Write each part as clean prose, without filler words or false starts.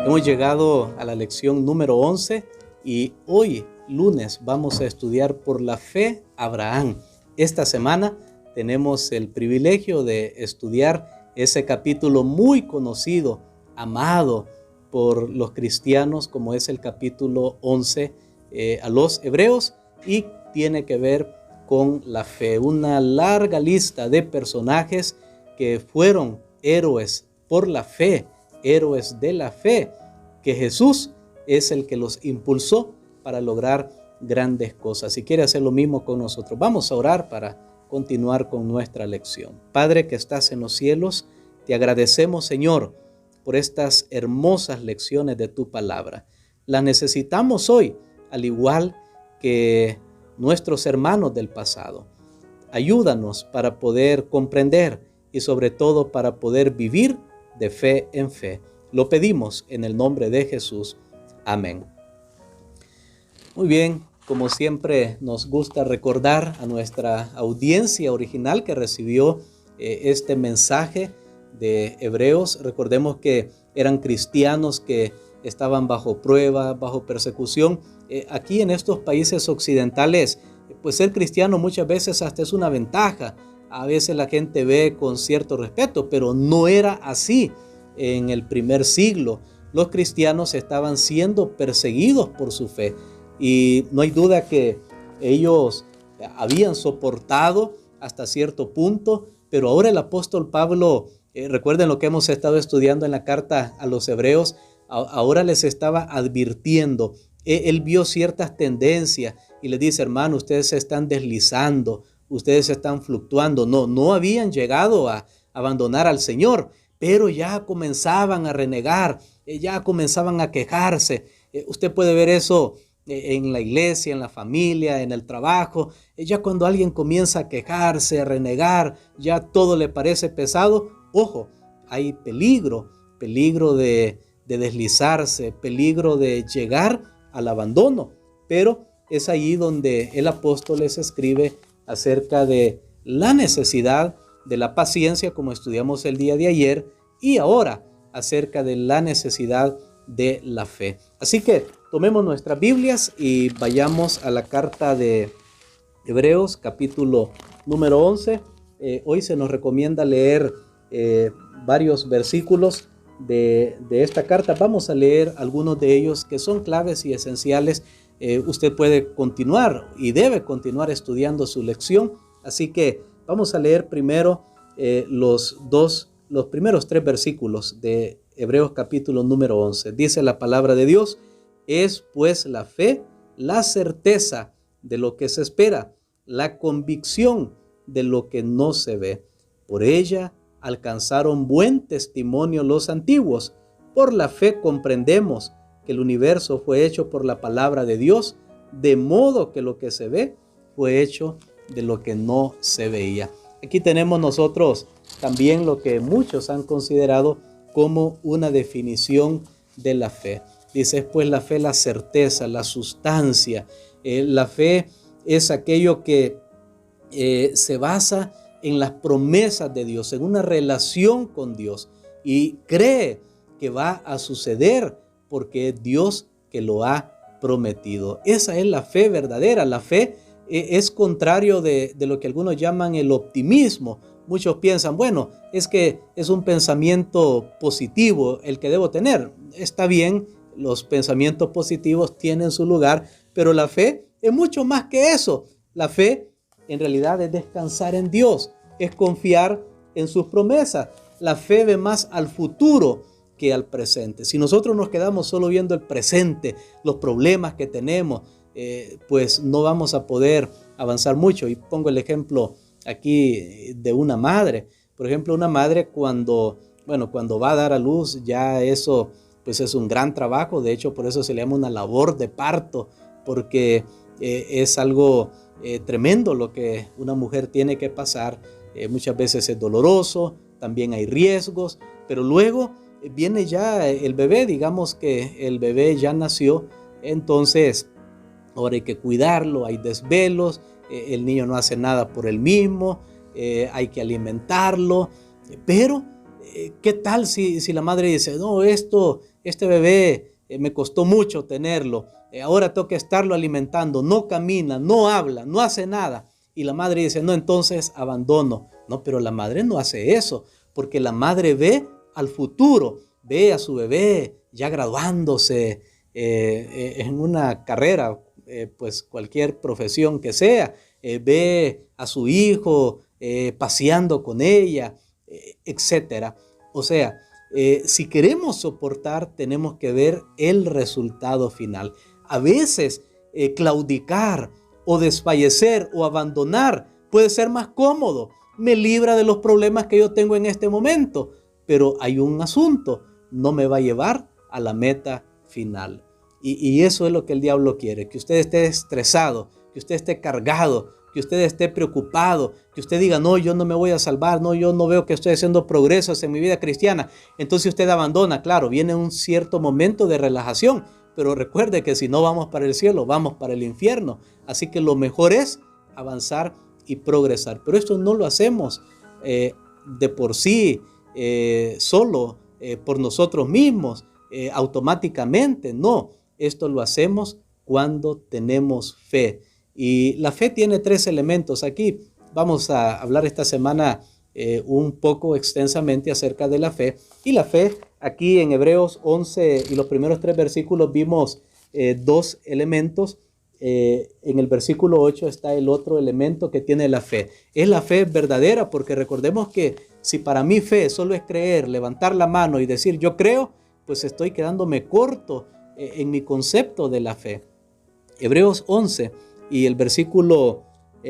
Hemos llegado a la lección número 11 y hoy, lunes, vamos a estudiar por la fe Abraham. Esta semana tenemos el privilegio de estudiar ese capítulo muy conocido, amado por los cristianos, como es el capítulo 11 a los hebreos, y tiene que ver con la fe. Una larga lista de personajes que fueron héroes por la fe, héroes de la fe, que Jesús es el que los impulsó para lograr grandes cosas. Si quiere hacer lo mismo con nosotros, vamos a orar para continuar con nuestra lección. Padre que estás en los cielos, te agradecemos, Señor, por estas hermosas lecciones de tu palabra. Las necesitamos hoy, al igual que nuestros hermanos del pasado. Ayúdanos para poder comprender y sobre todo para poder vivir de fe en fe. Lo pedimos en el nombre de Jesús. Amén. Muy bien, como siempre nos gusta recordar a nuestra audiencia original que recibió este mensaje de Hebreos. Recordemos que eran cristianos que estaban bajo prueba, bajo persecución. Aquí en estos países occidentales, pues ser cristiano muchas veces hasta es una ventaja. A veces la gente ve con cierto respeto, pero no era así en el primer siglo. Los cristianos estaban siendo perseguidos por su fe y no hay duda que ellos habían soportado hasta cierto punto, pero ahora el apóstol Pablo, recuerden lo que hemos estado estudiando en la carta a los hebreos, ahora les estaba advirtiendo. Él vio ciertas tendencias y les dice: hermano, ustedes se están deslizando, ustedes están fluctuando. No habían llegado a abandonar al Señor, pero ya comenzaban a renegar, ya comenzaban a quejarse. Usted puede ver eso en la iglesia, en la familia, en el trabajo. Ya cuando alguien comienza a quejarse, a renegar, ya todo le parece pesado. Ojo, hay peligro de deslizarse, peligro de llegar al abandono. Pero es ahí donde el apóstol les escribe acerca de la necesidad de la paciencia, como estudiamos el día de ayer, y ahora acerca de la necesidad de la fe. Así que tomemos nuestras Biblias y vayamos a la carta de Hebreos, capítulo número 11. Hoy se nos recomienda leer varios versículos de esta carta. Vamos a leer algunos de ellos que son claves y esenciales. Usted puede continuar y debe continuar estudiando su lección. Así que vamos a leer primero los primeros 3 versículos de Hebreos capítulo número 11. Dice la palabra de Dios: es pues la fe la certeza de lo que se espera, la convicción de lo que no se ve. Por ella alcanzaron buen testimonio los antiguos. Por la fe comprendemos que el universo fue hecho por la palabra de Dios, de modo que lo que se ve fue hecho de lo que no se veía. Aquí tenemos nosotros también lo que muchos han considerado como una definición de la fe. Dice, pues la fe, la certeza, la sustancia. La fe es aquello que se basa en las promesas de Dios, en una relación con Dios, y cree que va a suceder porque es Dios que lo ha prometido. Esa es la fe verdadera. La fe es contrario de lo que algunos llaman el optimismo. Muchos piensan, bueno, es que es un pensamiento positivo el que debo tener. Está bien, los pensamientos positivos tienen su lugar, pero la fe es mucho más que eso. La fe en realidad es descansar en Dios, es confiar en sus promesas. La fe ve más al futuro que al presente. Si nosotros nos quedamos solo viendo el presente, los problemas que tenemos, pues no vamos a poder avanzar mucho. Y pongo el ejemplo aquí de una madre. Por ejemplo, una madre cuando va a dar a luz, ya eso pues es un gran trabajo. De hecho, por eso se le llama una labor de parto, porque es algo tremendo lo que una mujer tiene que pasar. Muchas veces es doloroso, también hay riesgos, pero luego viene ya el bebé. Digamos que el bebé ya nació, entonces ahora hay que cuidarlo, hay desvelos, el niño no hace nada por él mismo, hay que alimentarlo, pero ¿qué tal si la madre dice, no, esto este bebé me costó mucho tenerlo, ahora tengo que estarlo alimentando, no camina, no habla, no hace nada. Y la madre dice, no, entonces abandono. No, pero la madre no hace eso, porque la madre ve al futuro, ve a su bebé ya graduándose en una carrera, pues cualquier profesión que sea, ve a su hijo paseando con ella, etcétera. O sea, si queremos soportar, tenemos que ver el resultado final. A veces claudicar o desfallecer o abandonar puede ser más cómodo, me libra de los problemas que yo tengo en este momento, pero hay un asunto, no me va a llevar a la meta final. Y eso es lo que el diablo quiere, que usted esté estresado, que usted esté cargado, que usted esté preocupado, que usted diga, no, yo no me voy a salvar, no, yo no veo que estoy haciendo progresos en mi vida cristiana. Entonces usted abandona, claro, viene un cierto momento de relajación, pero recuerde que si no vamos para el cielo, vamos para el infierno. Así que lo mejor es avanzar y progresar. Pero esto no lo hacemos de por sí, solo por nosotros mismos, automáticamente. No, esto lo hacemos cuando tenemos fe. Y la fe tiene 3 elementos. Aquí vamos a hablar esta semana un poco extensamente acerca de la fe. Y la fe, aquí en Hebreos 11 y los primeros 3 versículos vimos 2 elementos. En el versículo 8 está el otro elemento que tiene la fe. Es la fe verdadera, porque recordemos que si para mí fe solo es creer, levantar la mano y decir yo creo, pues estoy quedándome corto en mi concepto de la fe. Hebreos 11 y el versículo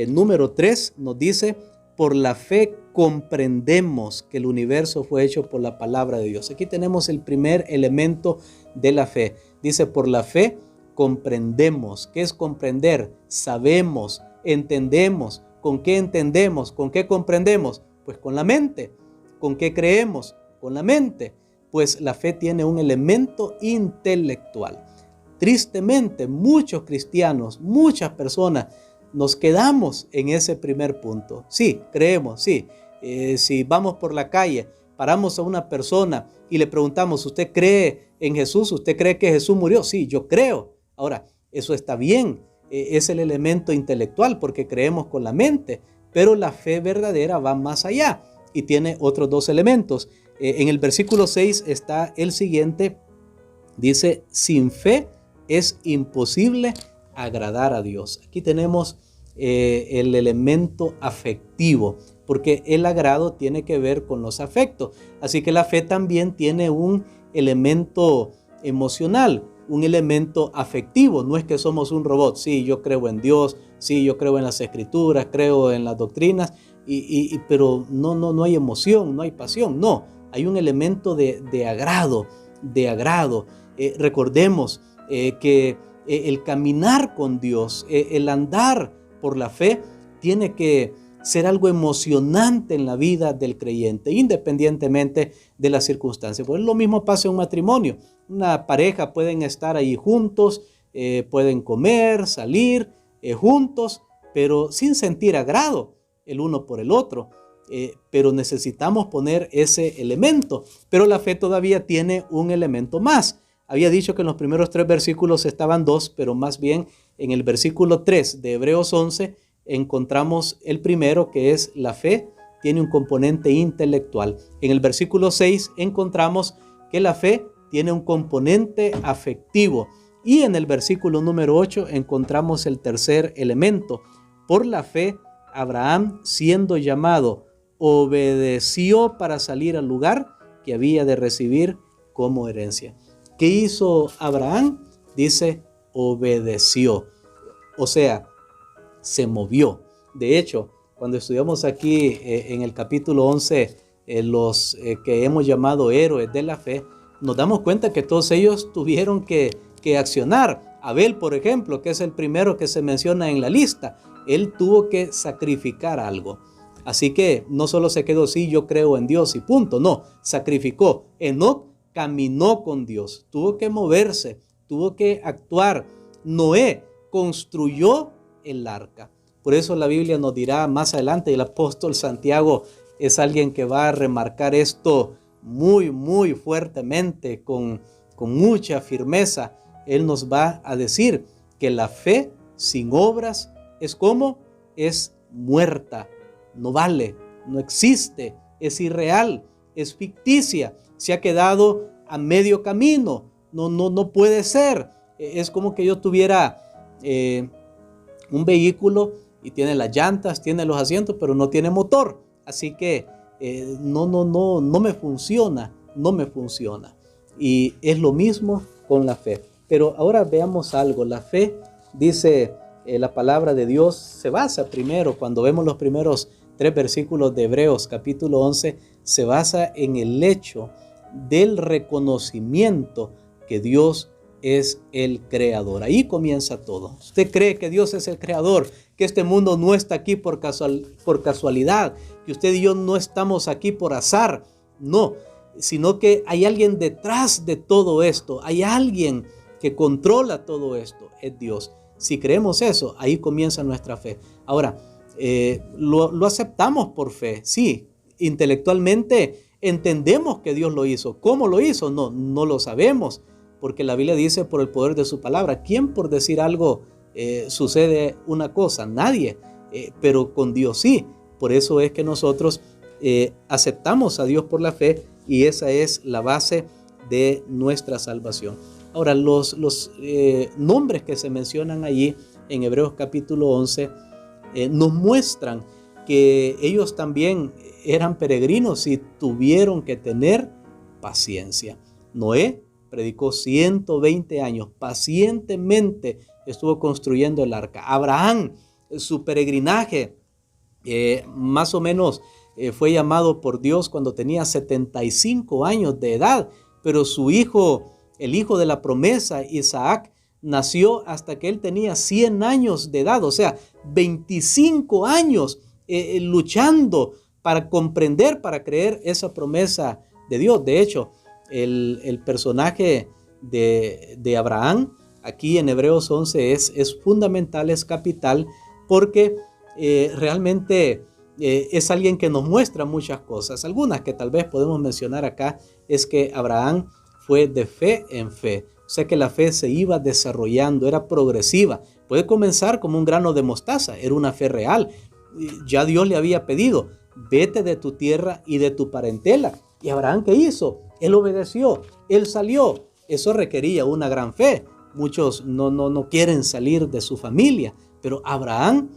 número 3 nos dice, por la fe comprendemos que el universo fue hecho por la palabra de Dios. Aquí tenemos el primer elemento de la fe. Dice, por la fe comprendemos. ¿Qué es comprender? Sabemos, entendemos. ¿Con qué entendemos? ¿Con qué comprendemos? Pues con la mente. ¿Con qué creemos? Con la mente. Pues la fe tiene un elemento intelectual. Tristemente, muchos cristianos, muchas personas, nos quedamos en ese primer punto. Sí, creemos, sí. Si vamos por la calle, paramos a una persona y le preguntamos, ¿usted cree en Jesús? ¿Usted cree que Jesús murió? Sí, yo creo. Ahora, eso está bien. Es el elemento intelectual porque creemos con la mente. Pero la fe verdadera va más allá y tiene otros 2 elementos. En el versículo 6 está el siguiente. Dice, sin fe es imposible agradar a Dios. Aquí tenemos el elemento afectivo, porque el agrado tiene que ver con los afectos. Así que la fe también tiene un elemento emocional, un elemento afectivo. No es que somos un robot. Sí, yo creo en Dios, sí, yo creo en las escrituras, creo en las doctrinas, pero no hay emoción, no hay pasión. No, hay un elemento de agrado. Recordemos que el caminar con Dios, el andar por la fe, tiene que ser algo emocionante en la vida del creyente, independientemente de las circunstancias. Pues lo mismo pasa en un matrimonio. Una pareja pueden estar ahí juntos, pueden comer, salir juntos, pero sin sentir agrado el uno por el otro. Pero necesitamos poner ese elemento. Pero la fe todavía tiene un elemento más. Había dicho que en los primeros 3 versículos estaban 2, pero más bien en el versículo 3 de Hebreos 11 encontramos el primero, que es la fe, tiene un componente intelectual. En el versículo 6 encontramos que la fe tiene un componente afectivo. Y en el versículo número 8 encontramos el tercer elemento. Por la fe, Abraham, siendo llamado, obedeció para salir al lugar que había de recibir como herencia. ¿Qué hizo Abraham? Dice, obedeció. O sea, se movió. De hecho, cuando estudiamos aquí en el capítulo 11, los que hemos llamado héroes de la fe, nos damos cuenta que todos ellos tuvieron que accionar. Abel, por ejemplo, que es el primero que se menciona en la lista, él tuvo que sacrificar algo. Así que no solo se quedó, sí, yo creo en Dios y punto. No, sacrificó. Enoc caminó con Dios, tuvo que moverse, tuvo que actuar. Noé construyó el arca. Por eso la Biblia nos dirá más adelante, y el apóstol Santiago es alguien que va a remarcar esto muy fuertemente con con mucha firmeza, él nos va a decir que la fe sin obras es como es muerta, no vale, no existe, es irreal, es ficticia, se ha quedado a medio camino, no puede ser. Es como que yo tuviera un vehículo y tiene las llantas, tiene los asientos, pero no tiene motor, así que no me funciona, no me funciona. Y es lo mismo con la fe. Pero ahora veamos algo. La fe, dice la palabra de Dios, se basa primero, cuando vemos los primeros 3 versículos de Hebreos capítulo 11, se basa en el hecho del reconocimiento que Dios es el creador. Ahí comienza todo. Usted cree que Dios es el creador, que este mundo no está aquí por casualidad, que usted y yo no estamos aquí por azar. No, sino que hay alguien detrás de todo esto. Hay alguien que controla todo esto. Es Dios. Si creemos eso, ahí comienza nuestra fe. Ahora, lo aceptamos por fe. Sí, intelectualmente entendemos que Dios lo hizo. ¿Cómo lo hizo? No lo sabemos. Porque la Biblia dice por el poder de su palabra. ¿Quién por decir algo sucede una cosa? Nadie. Pero con Dios sí. Por eso es que nosotros aceptamos a Dios por la fe y esa es la base de nuestra salvación. Ahora, los nombres que se mencionan allí en Hebreos capítulo 11 nos muestran que ellos también eran peregrinos y tuvieron que tener paciencia. Noé predicó 120 años, pacientemente estuvo construyendo el arca. Abraham, su peregrinaje, más o menos fue llamado por Dios cuando tenía 75 años de edad, pero su hijo, el hijo de la promesa, Isaac, nació hasta que él tenía 100 años de edad, o sea, 25 años luchando para comprender, para creer esa promesa de Dios. De hecho, el personaje de Abraham aquí en Hebreos 11 es fundamental, es capital, porque realmente es alguien que nos muestra muchas cosas. Algunas que tal vez podemos mencionar acá es que Abraham fue de fe en fe. O sea que la fe se iba desarrollando, era progresiva. Puede comenzar como un grano de mostaza, era una fe real. Ya Dios le había pedido, vete de tu tierra y de tu parentela. ¿Y Abraham qué hizo? Él obedeció, él salió. Eso requería una gran fe. Muchos no quieren salir de su familia, pero Abraham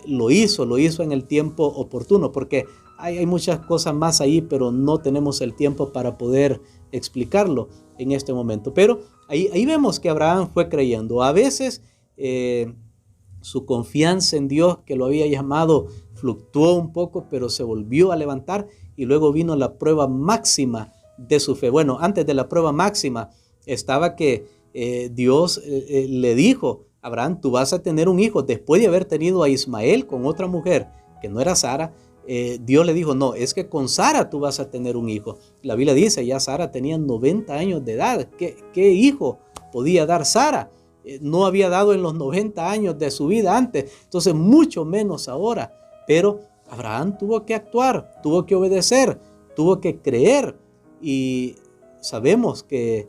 lo hizo en el tiempo oportuno, porque hay muchas cosas más ahí, pero no tenemos el tiempo para poder explicarlo en este momento. Pero ahí vemos que Abraham fue creyendo. A veces su confianza en Dios, que lo había llamado, fluctuó un poco, pero se volvió a levantar y luego vino la prueba máxima de su fe. Bueno, antes de la prueba máxima estaba que Dios le dijo, Abraham, tú vas a tener un hijo. Después de haber tenido a Ismael con otra mujer que no era Sara, Dios le dijo, no, es que con Sara tú vas a tener un hijo. La Biblia dice, ya Sara tenía 90 años de edad. ¿Qué hijo podía dar Sara? No había dado en los 90 años de su vida antes, entonces mucho menos ahora. Pero Abraham tuvo que actuar, tuvo que obedecer, tuvo que creer. Y sabemos que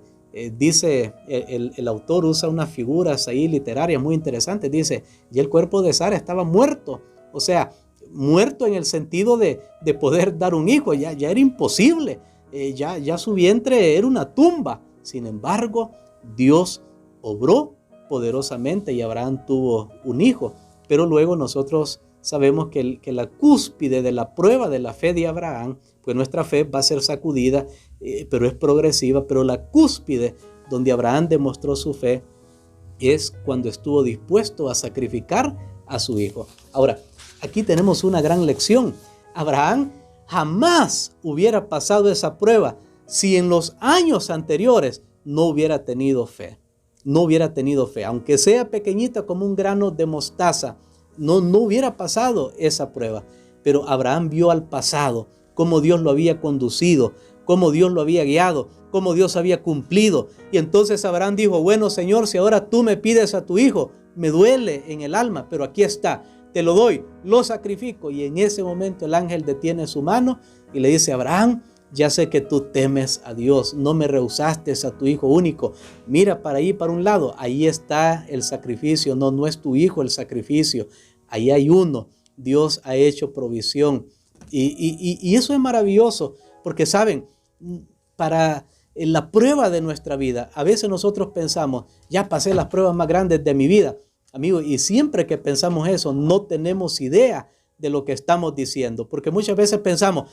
dice, el autor usa unas figuras ahí literarias muy interesantes. Dice, y el cuerpo de Sara estaba muerto. O sea, muerto en el sentido de poder dar un hijo. Ya era imposible. Ya su vientre era una tumba. Sin embargo, Dios obró poderosamente y Abraham tuvo un hijo. Pero luego nosotros sabemos que la cúspide de la prueba de la fe de Abraham, pues nuestra fe va a ser sacudida, pero es progresiva, pero la cúspide donde Abraham demostró su fe es cuando estuvo dispuesto a sacrificar a su hijo. Ahora, aquí tenemos una gran lección. Abraham jamás hubiera pasado esa prueba si en los años anteriores no hubiera tenido fe. No hubiera tenido fe, aunque sea pequeñita como un grano de mostaza, no hubiera pasado esa prueba. Pero Abraham vio al pasado, cómo Dios lo había conducido, cómo Dios lo había guiado, cómo Dios había cumplido. Y entonces Abraham dijo, bueno, Señor, si ahora tú me pides a tu hijo, me duele en el alma, pero aquí está, te lo doy, lo sacrifico. Y en ese momento el ángel detiene su mano y le dice, Abraham, ya sé que tú temes a Dios, no me rehusaste a tu Hijo único. Mira para ahí, para un lado, ahí está el sacrificio, no es tu Hijo el sacrificio, ahí hay uno. Dios ha hecho provisión y eso es maravilloso, porque saben, para la prueba de nuestra vida, a veces nosotros pensamos, ya pasé las pruebas más grandes de mi vida, amigos, y siempre que pensamos eso, no tenemos idea de lo que estamos diciendo, porque muchas veces pensamos,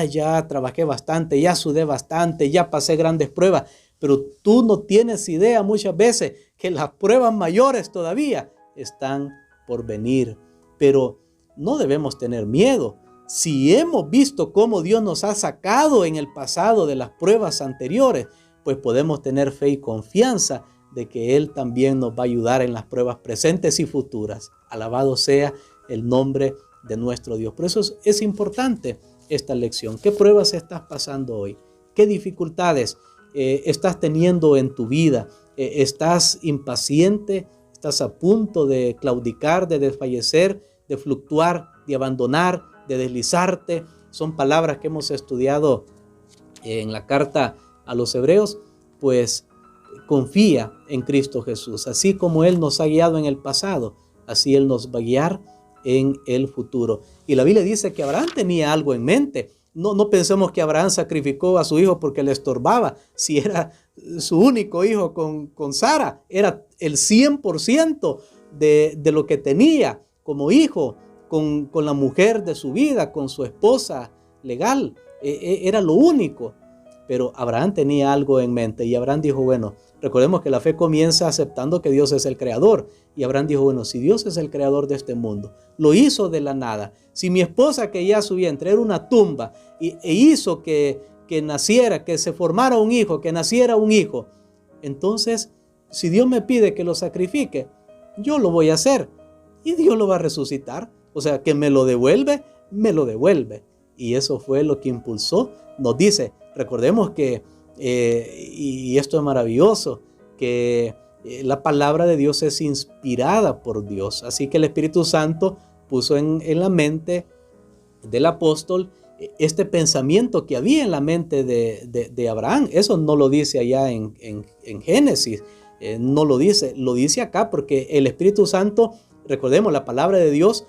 ya trabajé bastante, ya sudé bastante, ya pasé grandes pruebas, pero tú no tienes idea muchas veces que las pruebas mayores todavía están por venir. Pero no debemos tener miedo. Si hemos visto cómo Dios nos ha sacado en el pasado de las pruebas anteriores, pues podemos tener fe y confianza de que Él también nos va a ayudar en las pruebas presentes y futuras. Alabado sea el nombre de nuestro Dios. Por eso es importante esta lección. ¿Qué pruebas estás pasando hoy? ¿Qué dificultades estás teniendo en tu vida? ¿Estás impaciente? ¿Estás a punto de claudicar, de desfallecer, de fluctuar, de abandonar, de deslizarte? Son palabras que hemos estudiado en la carta a los Hebreos. Pues confía en Cristo Jesús. Así como Él nos ha guiado en el pasado, así Él nos va a guiar en el futuro. Y la Biblia dice que Abraham tenía algo en mente. No pensemos que Abraham sacrificó a su hijo porque le estorbaba. Si era su único hijo con Sara, era el 100% de lo que tenía como hijo con la mujer de su vida, con su esposa legal. Era lo único. Pero Abraham tenía algo en mente y Abraham dijo, bueno, recordemos que la fe comienza aceptando que Dios es el creador. Y Abraham dijo, bueno, si Dios es el creador de este mundo, lo hizo de la nada. Si mi esposa que ya su vientre era una tumba e hizo que naciera, que se formara un hijo, que naciera un hijo, entonces si Dios me pide que lo sacrifique, yo lo voy a hacer y Dios lo va a resucitar. O sea, que me lo devuelve, me lo devuelve. Y eso fue lo que impulsó. Nos dice, recordemos que, y esto es maravilloso, que la palabra de Dios es inspirada por Dios. Así que el Espíritu Santo puso en la mente del apóstol este pensamiento que había en la mente de Abraham. Eso no lo dice allá en Génesis, no lo dice acá, porque el Espíritu Santo, recordemos, la palabra de Dios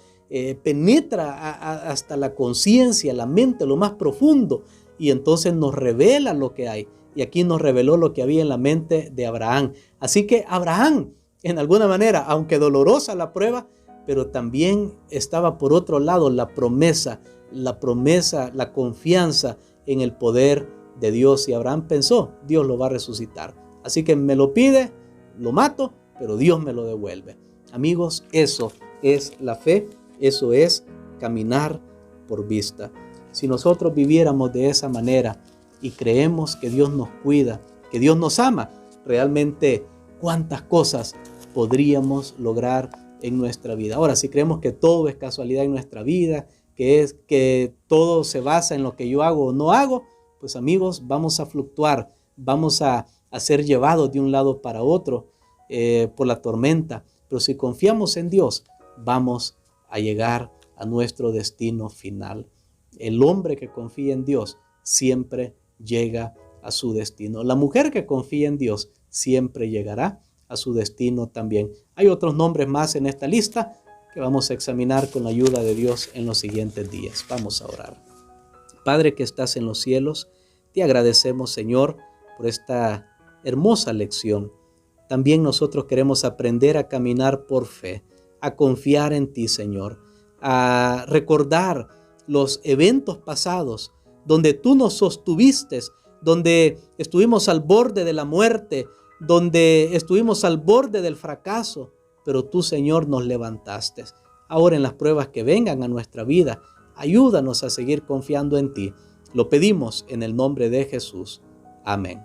penetra hasta la conciencia, la mente, lo más profundo, y entonces nos revela lo que hay. Y aquí nos reveló lo que había en la mente de Abraham. Así que Abraham, en alguna manera, aunque dolorosa la prueba, pero también estaba por otro lado la promesa, la confianza en el poder de Dios. Y Abraham pensó, Dios lo va a resucitar. Así que me lo pide, lo mato, pero Dios me lo devuelve. Amigos, eso es la fe, eso es caminar por vista. Si nosotros viviéramos de esa manera y creemos que Dios nos cuida, que Dios nos ama, realmente cuántas cosas podríamos lograr en nuestra vida. Ahora, si creemos que todo es casualidad en nuestra vida, que todo se basa en lo que yo hago o no hago, pues amigos, vamos a fluctuar, vamos a ser llevados de un lado para otro por la tormenta. Pero si confiamos en Dios, vamos a llegar a nuestro destino final. El hombre que confía en Dios siempre llega a su destino. La mujer que confía en Dios siempre llegará a su destino también. Hay otros nombres más en esta lista que vamos a examinar con la ayuda de Dios en los siguientes días. Vamos a orar. Padre que estás en los cielos, te agradecemos, Señor, por esta hermosa lección. También nosotros queremos aprender a caminar por fe, a confiar en ti, Señor, a recordar los eventos pasados donde tú nos sostuviste, donde estuvimos al borde de la muerte, donde estuvimos al borde del fracaso, pero tú, Señor, nos levantaste. Ahora en las pruebas que vengan a nuestra vida, ayúdanos a seguir confiando en ti. Lo pedimos en el nombre de Jesús. Amén.